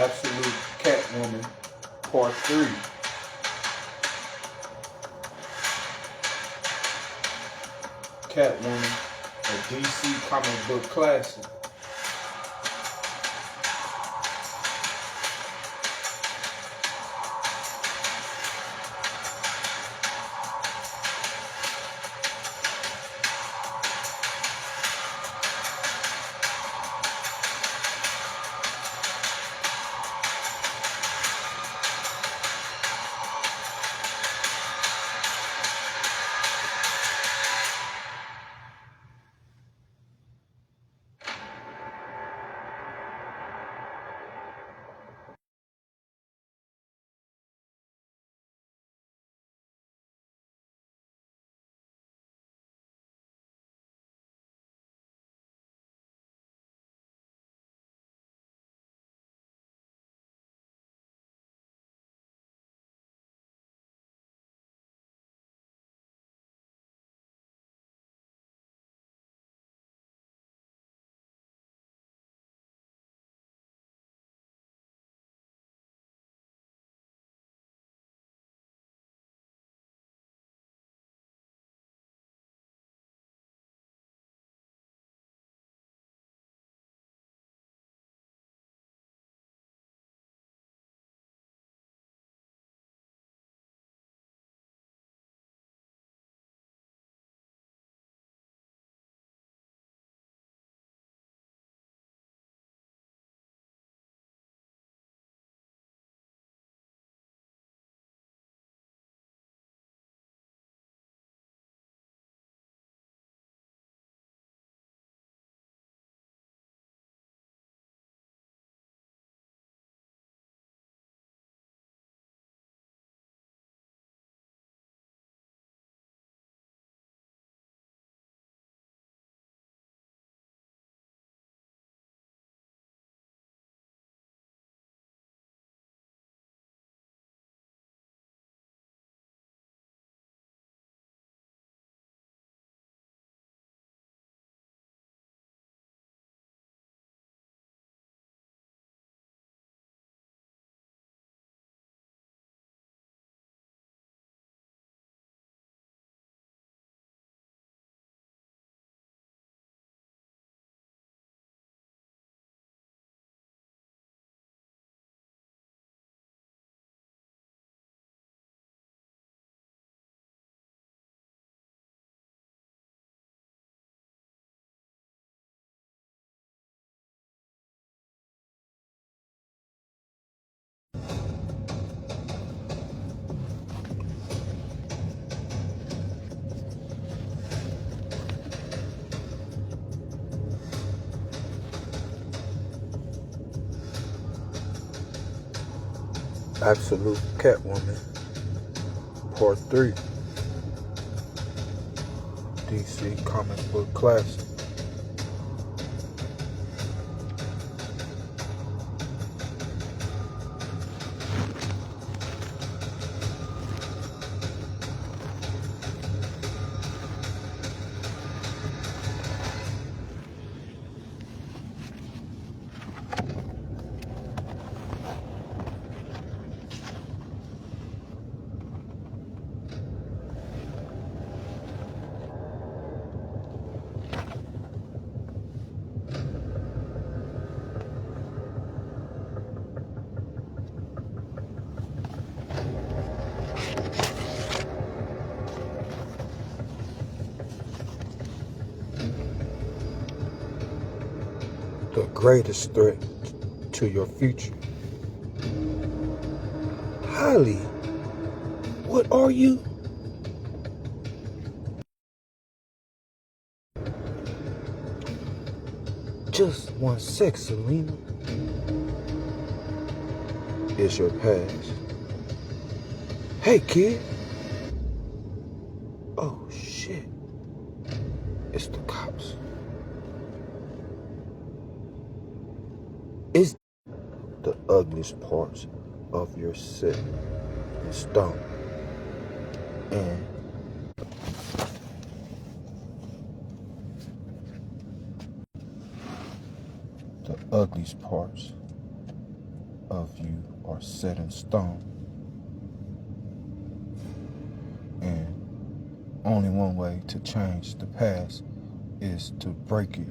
Absolute Catwoman, Part 3. Catwoman, a DC comic book classic. Absolute Catwoman, Part 3. DC comic book classic. The greatest threat to your future. Holly, what are you? Just one sec, Selena. It's your past. Hey, kid. Oh, shit. It's the cops. It's the ugliest parts of your set and stomach. And the ugliest parts of you are set in stone. And only one way to change the past is to break it.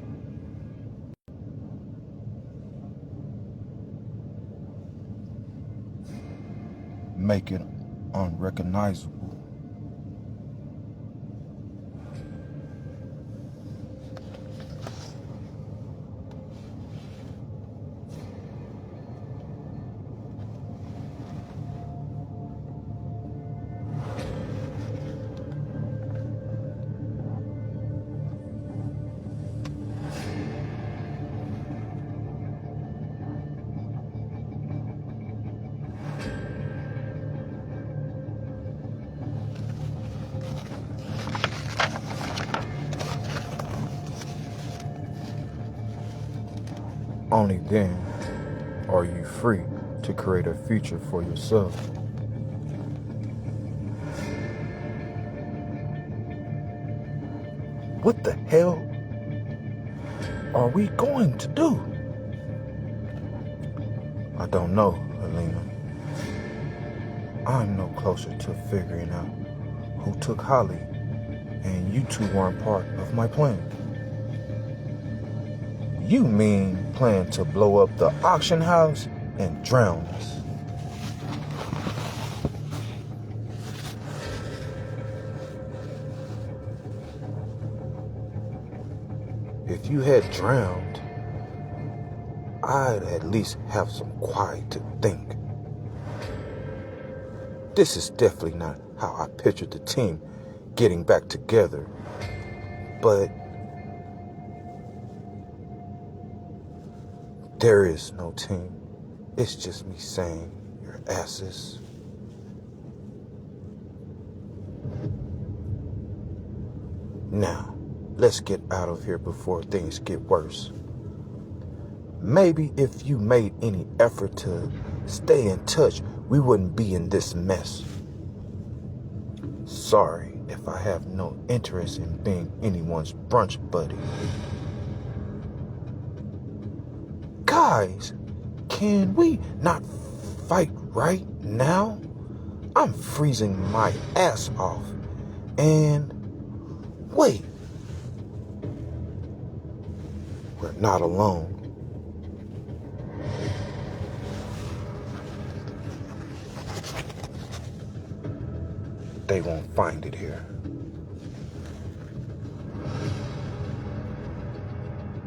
Make it unrecognizable. Only then are you free to create a future for yourself. What the hell are we going to do? I don't know, Alina. I'm no closer to figuring out who took Holly, and you two weren't part of my plan. You mean plan to blow up the auction house and drown us? If you had drowned, I'd at least have some quiet to think. This is definitely not how I pictured the team getting back together, but there is no team. It's just me saying your asses. Now, let's get out of here before things get worse. Maybe if you made any effort to stay in touch, we wouldn't be in this mess. Sorry if I have no interest in being anyone's brunch buddy. Guys, can we not fight right now? I'm freezing my ass off. And wait, we're not alone. They won't find it here.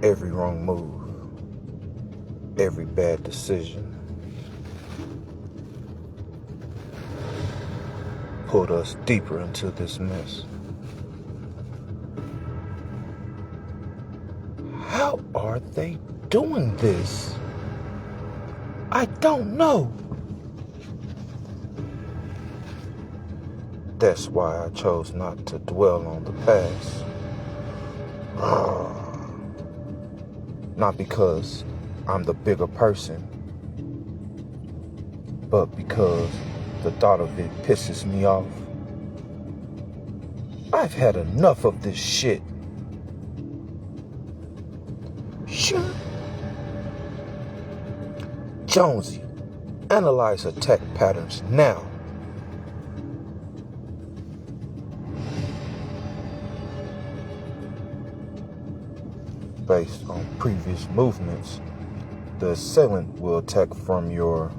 Every wrong move, every bad decision pulled us deeper into this mess. How are they doing this? I don't know. That's why I chose not to dwell on the past. Not because I'm the bigger person, but because the thought of it pisses me off. I've had enough of this shit. Sure. Jonesy, analyze attack patterns now. Based on previous movements, the assailant will attack from your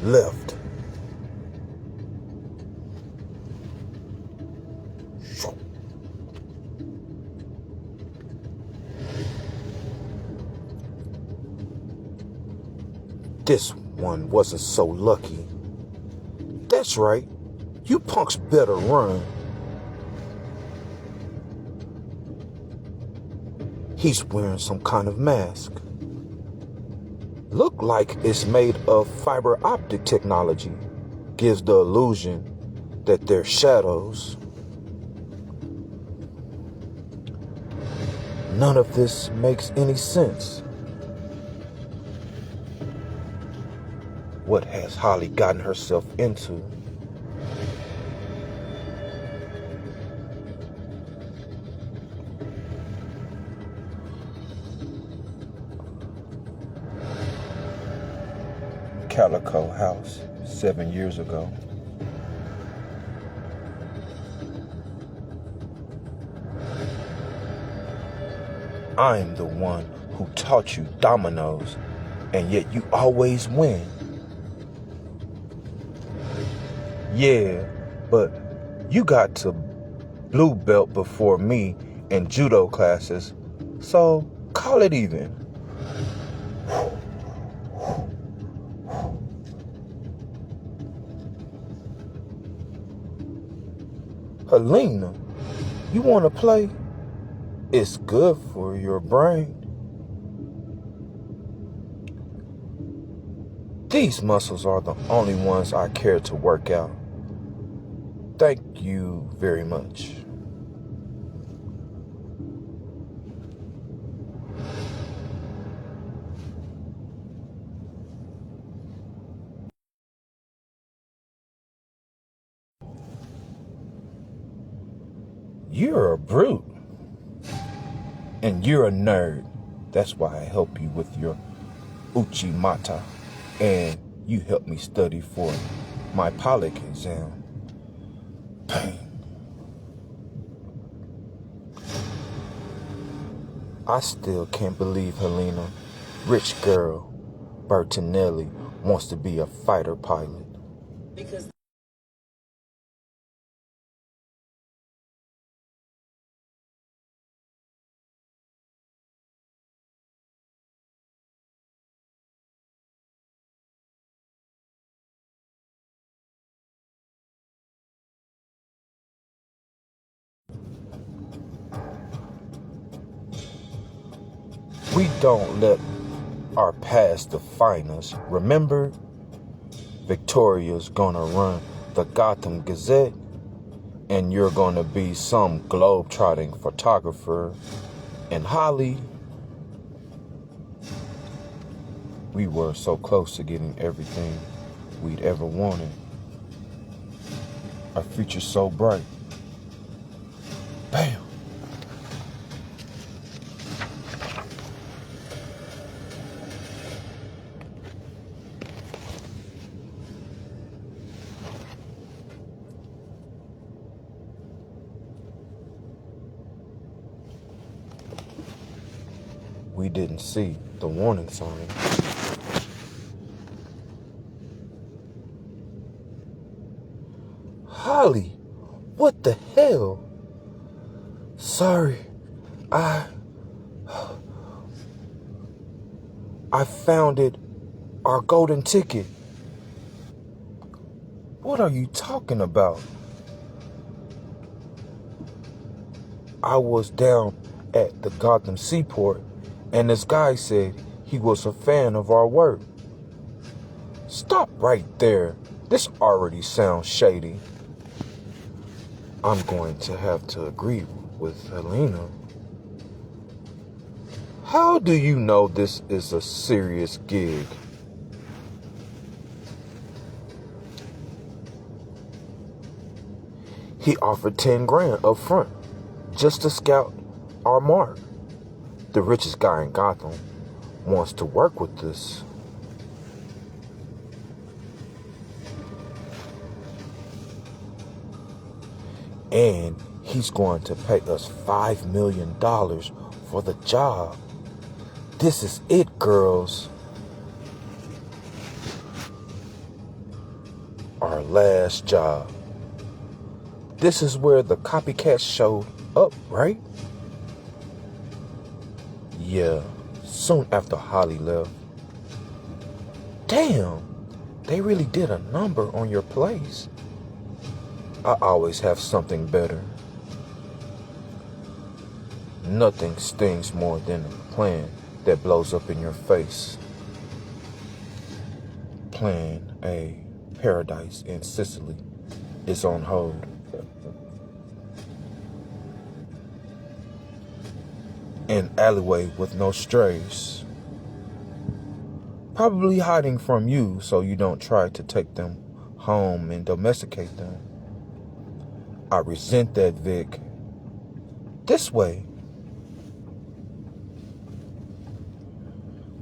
left. This one wasn't so lucky. That's right. You punks better run. He's wearing some kind of mask. Look like it's made of fiber optic technology. Gives the illusion that they're shadows. None of this makes any sense. What has Holly gotten herself into? Calico house 7 years ago. I'm the one who taught you dominoes, and yet you always win. Yeah, but you got to blue belt before me in judo classes, so call it even. Helena, you want to play? It's good for your brain. These muscles are the only ones I care to work out. Thank you very much. You're a brute. And you're a nerd. That's why I help you with your uchimata. And you help me study for my pilot exam. Pain. I still can't believe Helena, rich girl, Bertinelli, wants to be a fighter pilot. Because we don't let our past define us. Remember, Victoria's gonna run the Gotham Gazette, and you're gonna be some globe-trotting photographer. And Holly, we were so close to getting everything we'd ever wanted. Our future's so bright. Bam! We didn't see the warning sign. Holly, what the hell? Sorry, I found it, our golden ticket. What are you talking about? I was down at the Gotham Seaport, and this guy said he was a fan of our work. Stop right there. This already sounds shady. I'm going to have to agree with Helena. How do you know this is a serious gig? He offered 10 grand up front just to scout our mark. The richest guy in Gotham wants to work with us. And he's going to pay us $5 million for the job. This is it, girls. Our last job. This is where the copycats showed up, right? Yeah, soon after Holly left. Damn, they really did a number on your place. I always have something better. Nothing stings more than a plan that blows up in your face. Plan A, Paradise in Sicily, is on hold. An alleyway with no strays. Probably hiding from you so you don't try to take them home and domesticate them. I resent that, Vic. This way.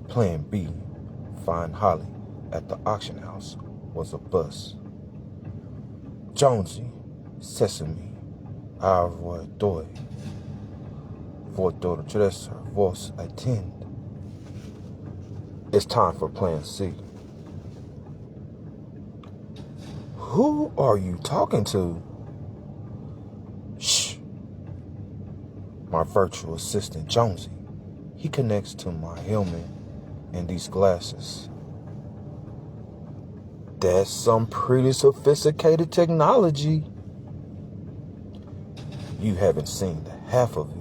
Plan B, find Holly at the auction house was a bus. Jonesy, Sesame, Arvoy Doy, Voto Dresser, Vos Attend. It's time for Plan C. Who are you talking to? Shh. My virtual assistant, Jonesy. He connects to my helmet and these glasses. That's some pretty sophisticated technology. You haven't seen the half of it.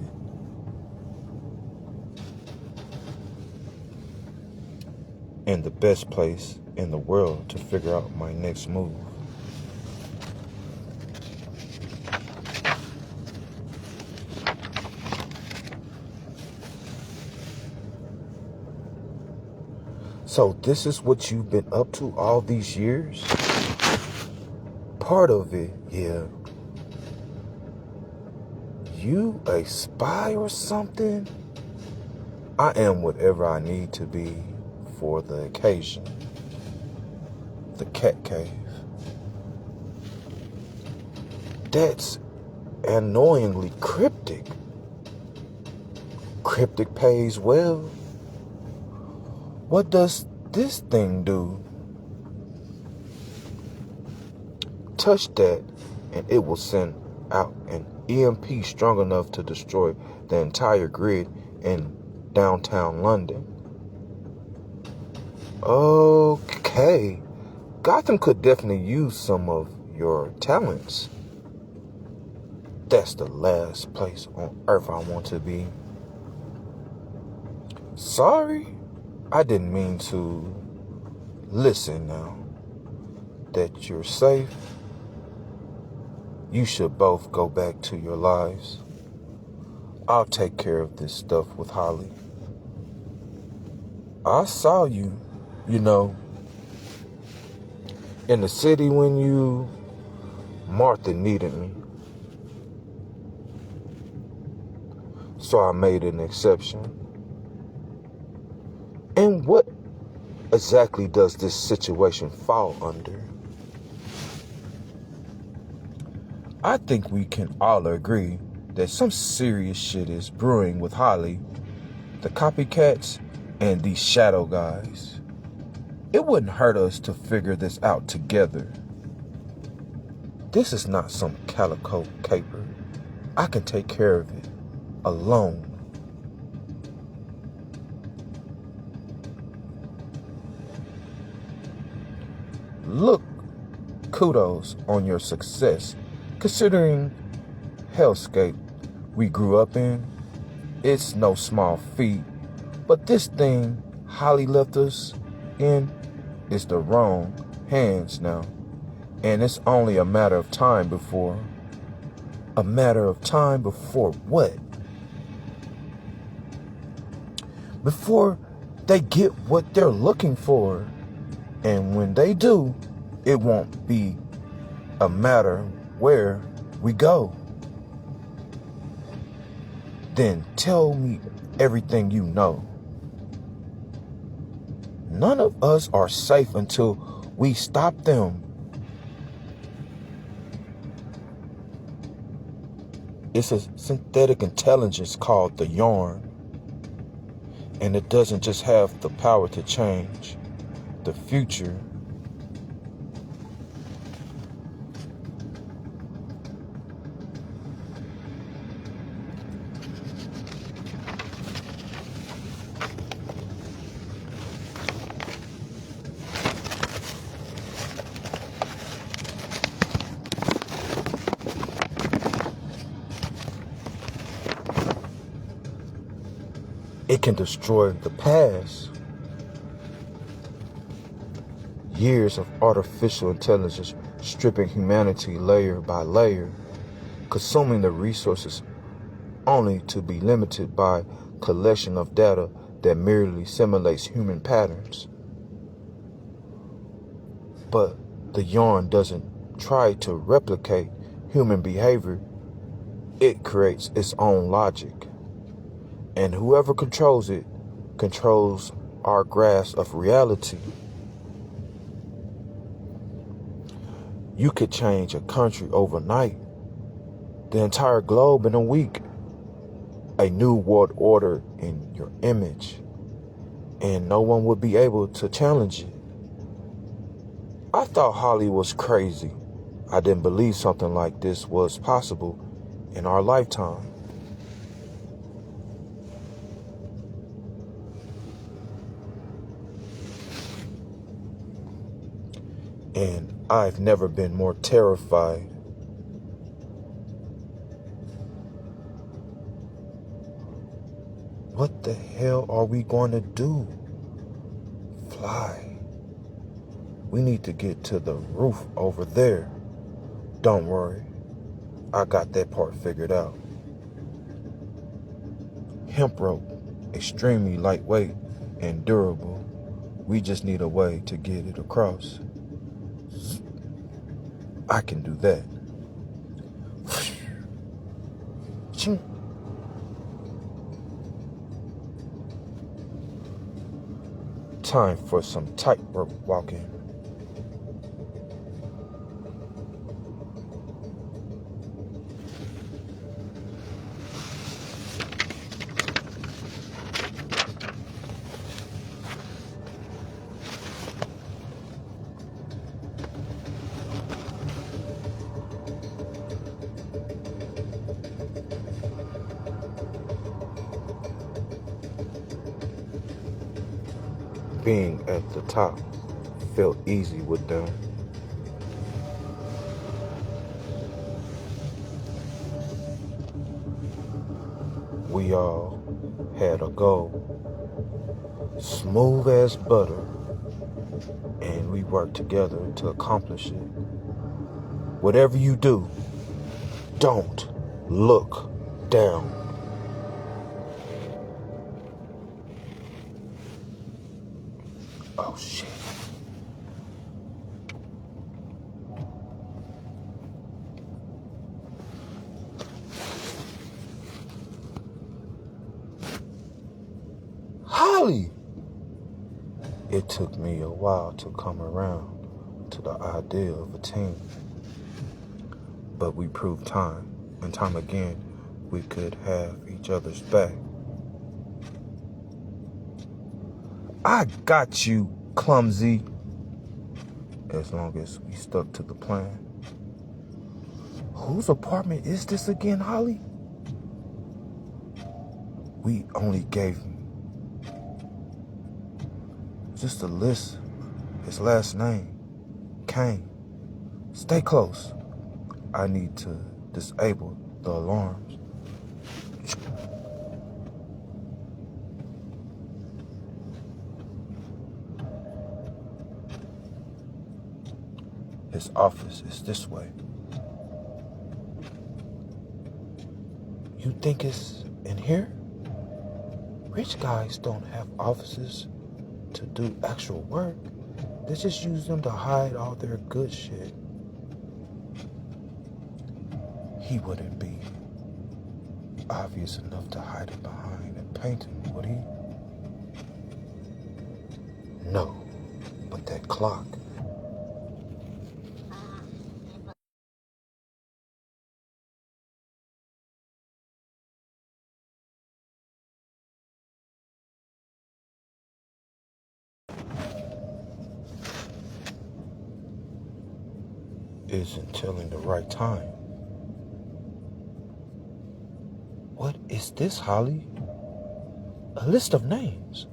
And the best place in the world to figure out my next move. So this is what you've been up to all these years? Part of it, yeah. You a spy or something? I am whatever I need to be for the occasion. The cat cave. That's annoyingly cryptic. Cryptic pays well. What does this thing do? Touch that and it will send out an EMP strong enough to destroy the entire grid in downtown London. Okay. Gotham could definitely use some of your talents. That's the last place on earth I want to be. Sorry, I didn't mean to. Listen now. That you're safe. You should both go back to your lives. I'll take care of this stuff with Holly. I saw you, in the city when Martha needed me. So I made an exception. And what exactly does this situation fall under? I think we can all agree that some serious shit is brewing with Holly, the copycats, and these shadow guys. It wouldn't hurt us to figure this out together. This is not some calico caper. I can take care of it alone. Look, kudos on your success. Considering hellscape we grew up in, it's no small feat. But this thing Holly left us in is the wrong hands now. And it's only a matter of time before. A matter of time before what? Before they get what they're looking for. And when they do, it won't be a matter where we go. Then tell me everything you know. None of us are safe until we stop them. It's a synthetic intelligence called the Yarn. And it doesn't just have the power to change the future. It can destroy the past. Years of artificial intelligence stripping humanity layer by layer, consuming the resources only to be limited by collection of data that merely simulates human patterns. But the Yarn doesn't try to replicate human behavior. It creates its own logic. And whoever controls it controls our grasp of reality. You could change a country overnight, the entire globe in a week, a new world order in your image, and no one would be able to challenge it. I thought Holly was crazy. I didn't believe something like this was possible in our lifetime. And I've never been more terrified. What the hell are we going to do? Fly. We need to get to the roof over there. Don't worry, I got that part figured out. Hemp rope, extremely lightweight and durable. We just need a way to get it across. I can do that. Time for some tightrope walking. Being at the top felt easy with them. We all had a goal, smooth as butter, and we worked together to accomplish it. Whatever you do, don't look down. Oh shit. Holly! It took me a while to come around to the idea of a team. But we proved time and time again we could have each other's back. I got you, clumsy. As long as we stuck to the plan. Whose apartment is this again, Holly? We only gave him just a list. His last name, Kane. Stay close. I need to disable the alarms. His office is this way. You think it's in here? Rich guys don't have offices to do actual work. They just use them to hide all their good shit. He wouldn't be obvious enough to hide it behind a painting, would he? No, but that clock. Isn't telling the right time. What is this, Holly? A list of names.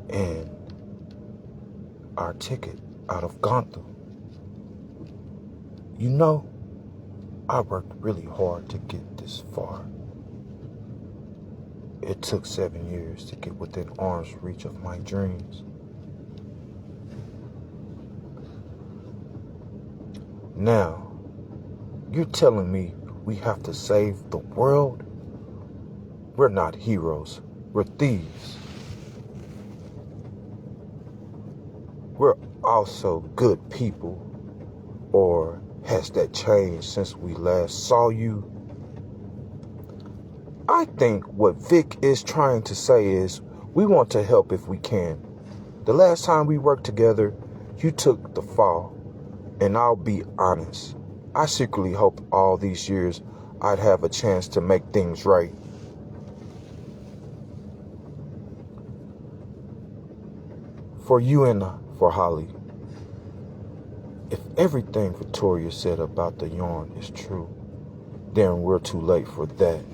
And our ticket out of Gotham. You know, I worked really hard to get this far. It took 7 years to get within arm's reach of my dreams. Now, you're telling me we have to save the world We're not heroes. We're thieves. We're also good people. Or has that changed since we last saw you? I think what Vic is trying to say is we want to help if we can. The last time we worked together, you took the fall. And I'll be honest, I secretly hoped all these years I'd have a chance to make things right. For you and for Holly. If everything Victoria said about the yarn is true, then we're too late for that.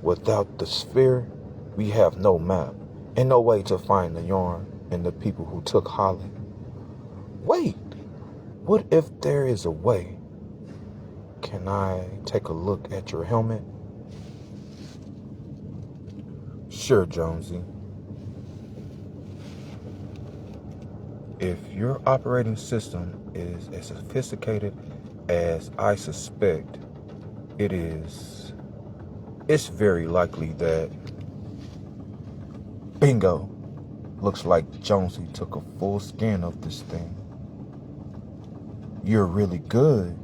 Without the sphere, we have no map and no way to find the yarn and the people who took Holly. Wait, what if there is a way? Can I take a look at your helmet? Sure, Jonesy. If your operating system is as sophisticated as I suspect it is, it's very likely that... Bingo! Looks like Jonesy took a full scan of this thing. You're really good.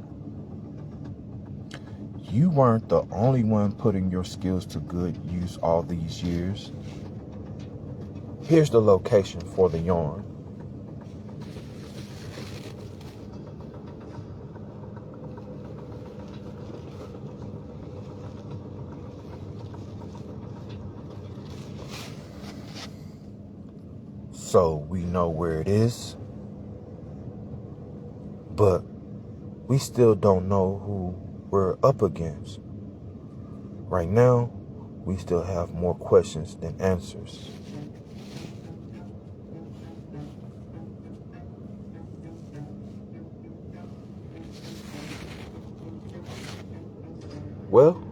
You weren't the only one putting your skills to good use all these years. Here's the location for the yarn. So we know where it is, but we still don't know who we're up against. Right now, we still have more questions than answers. Well,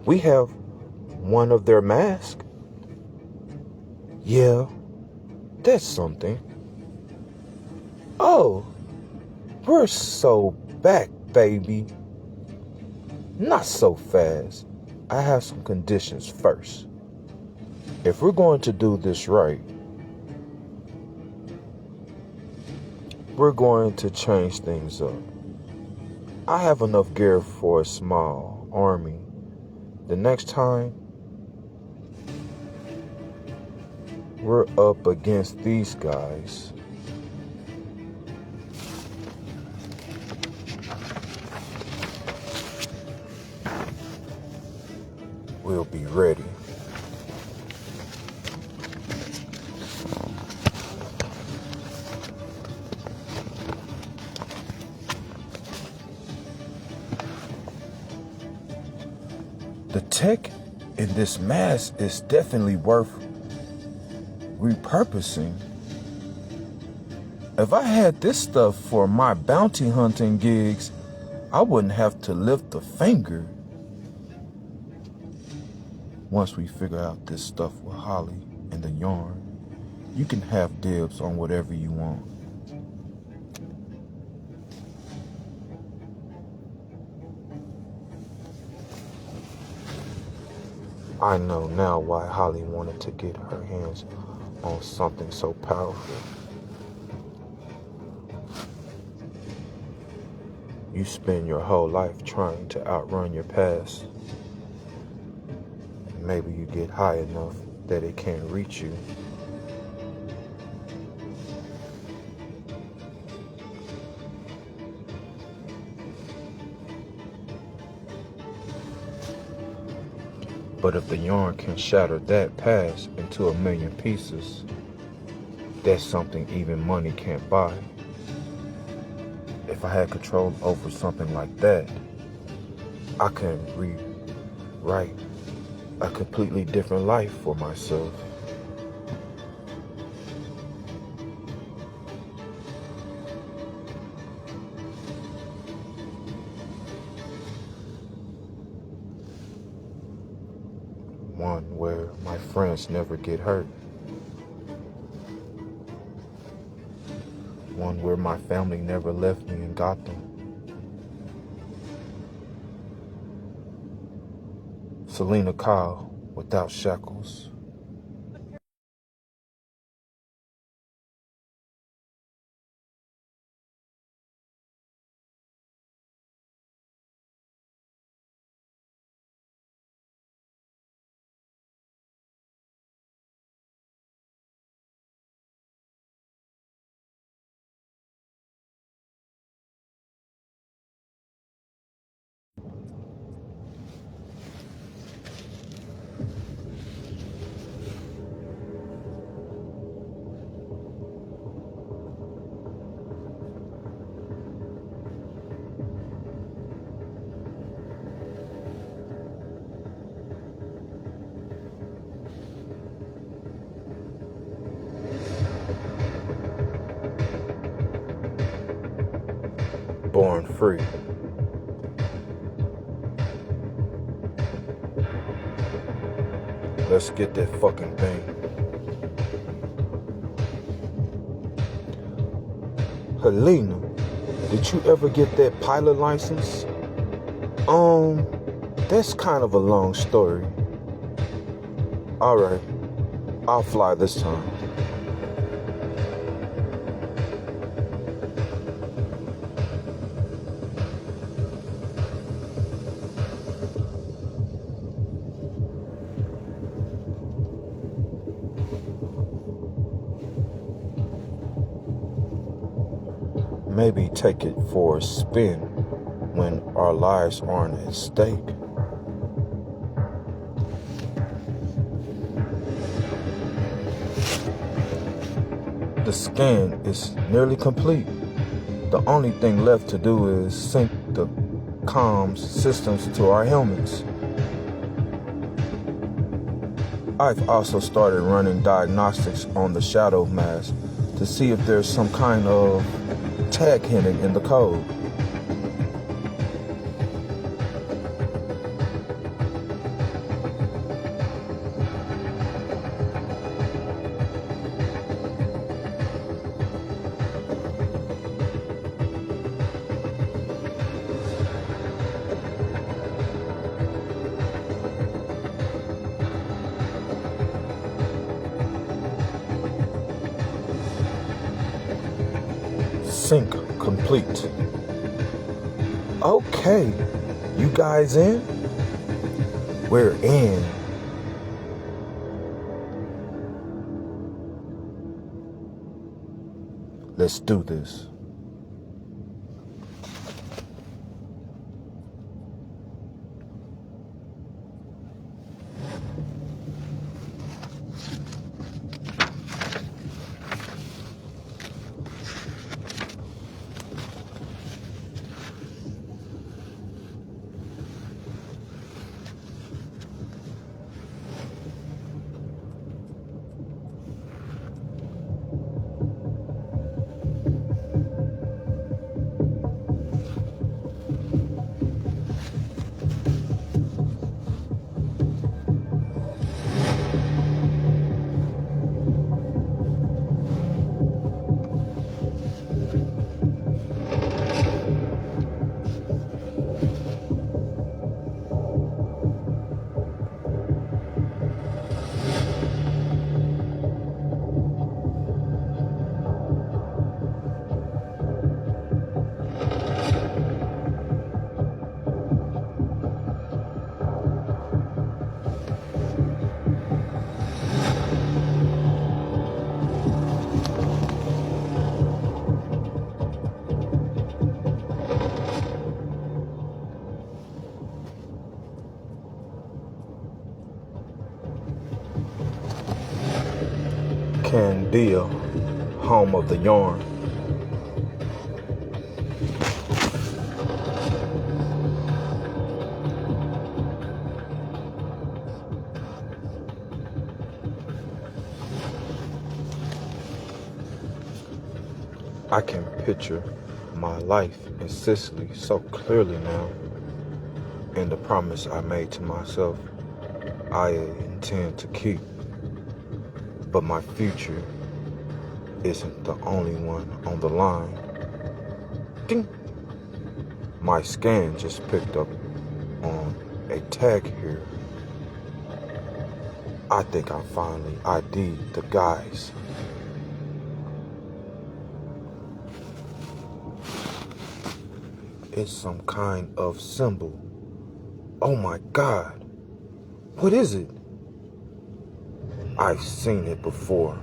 we have one of their masks. Yeah, that's something. Oh, we're so back, baby. Not so fast. I have some conditions first. If we're going to do this right, we're going to change things up. I have enough gear for a small army. The next time, we're up against these guys. We'll be ready. The tech in this mask is definitely worth repurposing. If I had this stuff for my bounty hunting gigs, I wouldn't have to lift a finger. Once we figure out this stuff with Holly and the yarn, you can have dibs on whatever you want. I know now why Holly wanted to get her hands on something so powerful. You spend your whole life trying to outrun your past. Maybe you get high enough that it can't reach you. But if the yarn can shatter that past into a million pieces, that's something even money can't buy. If I had control over something like that, I can rewrite a completely different life for myself. One where my friends never get hurt. One where my family never left me in Gotham. Selena Kyle without shackles. Born free. Let's get that fucking thing. Helena, did you ever get that pilot license? That's kind of a long story. Alright, I'll fly this time. Maybe take it for a spin when our lives aren't at stake. The scan is nearly complete. The only thing left to do is sync the comms systems to our helmets. I've also started running diagnostics on the shadow mask to see if there's some kind of tag hidden in the code. Sync complete. Okay, you guys in? We're in. Let's do this. Candia, home of the yarn. I can picture my life in Sicily so clearly now, and the promise I made to myself I intend to keep. But my future isn't the only one on the line. Ding! My scan just picked up on a tag here. I think I finally ID'd the guys. It's some kind of symbol. Oh my God. What is it? I've seen it before.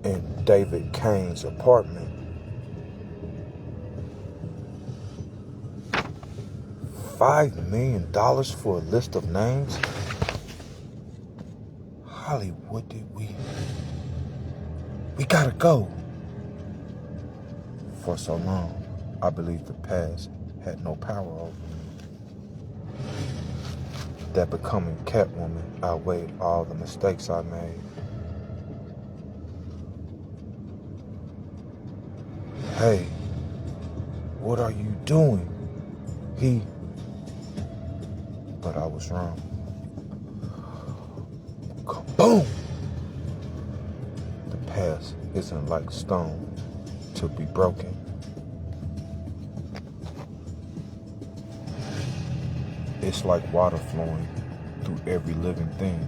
In David Kane's apartment. $5 million for a list of names? Holly, what did we gotta go. For so long, I believed the past had no power over me. That becoming Catwoman outweighed all the mistakes I made. Hey, what are you doing? But I was wrong. Kaboom! The past isn't like stone to be broken. It's like water flowing through every living thing.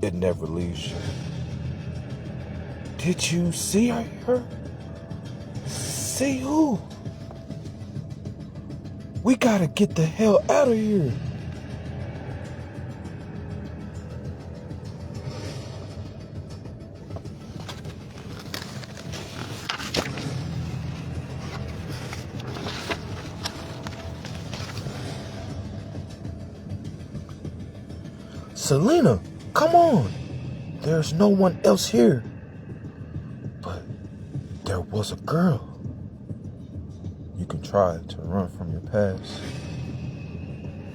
It never leaves you. Did you see her? See who? We gotta get the hell out of here. Selena, come on. There's no one else here. But there was a girl. You can try to run from your past.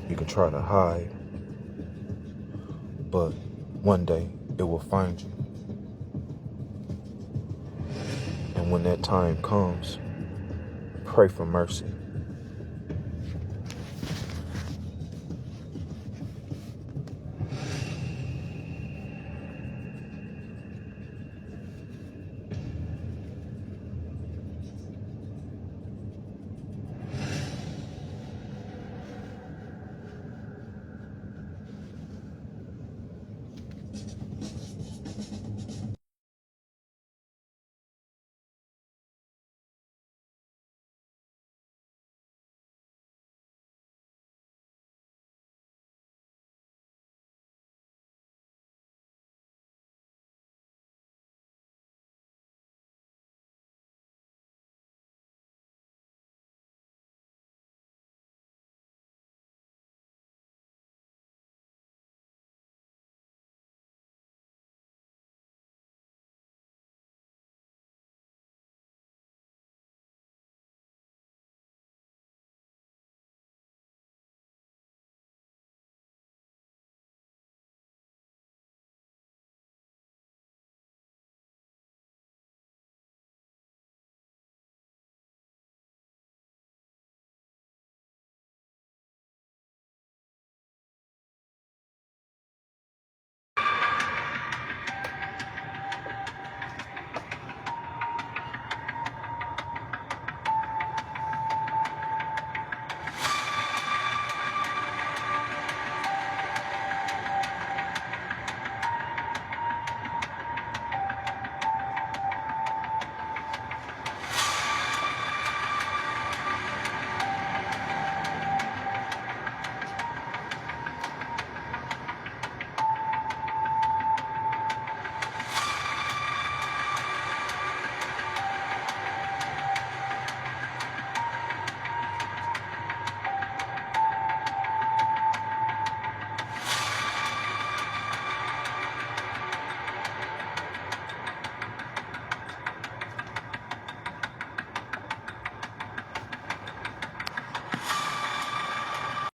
You can try to hide. But one day it will find you. And when that time comes, pray for mercy.